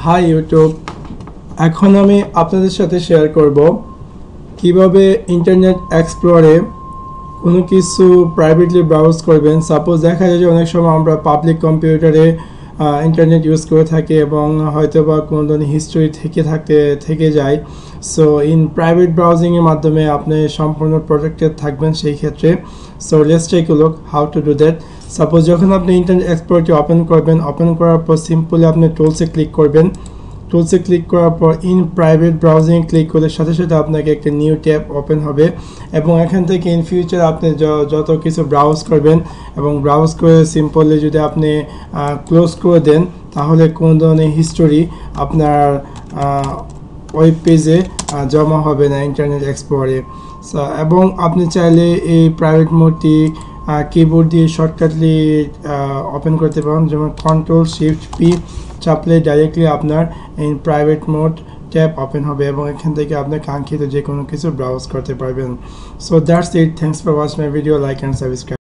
High YouTube, এখন আমি আপনাদের সাথে শেয়ার করব কিভাবে ইন্টারনেট এক্সপ্লোরে কোনো কিছু প্রাইভেটলি ব্রাউজ করবেন। সাপোজ দেখা যায় যে অনেক সময় আমরা পাবলিক কম্পিউটারে ইন্টারনেট ইউজ করে থাকি এবং হয়তো বা কোনো ধরনের হিস্ট্রি থেকে যায়। সো ইন প্রাইভেট ব্রাউজিংয়ের মাধ্যমে আপনি সম্পূর্ণ প্রোটেক্টেড থাকবেন সেই ক্ষেত্রে। So let's take a look how to do that. Suppose যখন আপনি ইন্টারনেট এক্সপ্লোরটি ওপেন করবেন, ওপেন করার পর সিম্পলি আপনি টুলসে ক্লিক করবেন। টুলসে ক্লিক করার পর ইন প্রাইভেট ব্রাউজিং ক্লিক করলে সাথে সাথে আপনাকে একটা নিউ ট্যাব ওপেন হবে এবং এখান থেকে ইন ফিউচার আপনি যত কিছু ব্রাউজ করবেন এবং ব্রাউজ করে সিম্পলি যদি আপনি ক্লোজ করে দেন তাহলে কোনো ধরনের হিস্টোরি আপনার ওয়েব পেজে জমা হবে না ইন্টারনেট এক্সপ্লোরে। এবং আপনি চাইলে এই প্রাইভেট মোডটি কিবোর্ড দিয়ে শর্টকাটলি ওপেন করতে পারেন, যেমন Ctrl+Shift+P চাপলে ডাইরেক্টলি আপনার এই প্রাইভেট মোড ট্যাব ওপেন হবে এবং এখান থেকে আপনি কাঙ্ক্ষিত যে কোনো কিছু ব্রাউজ করতে পারবেন। So that's it, thanks for watching my video, like and subscribe.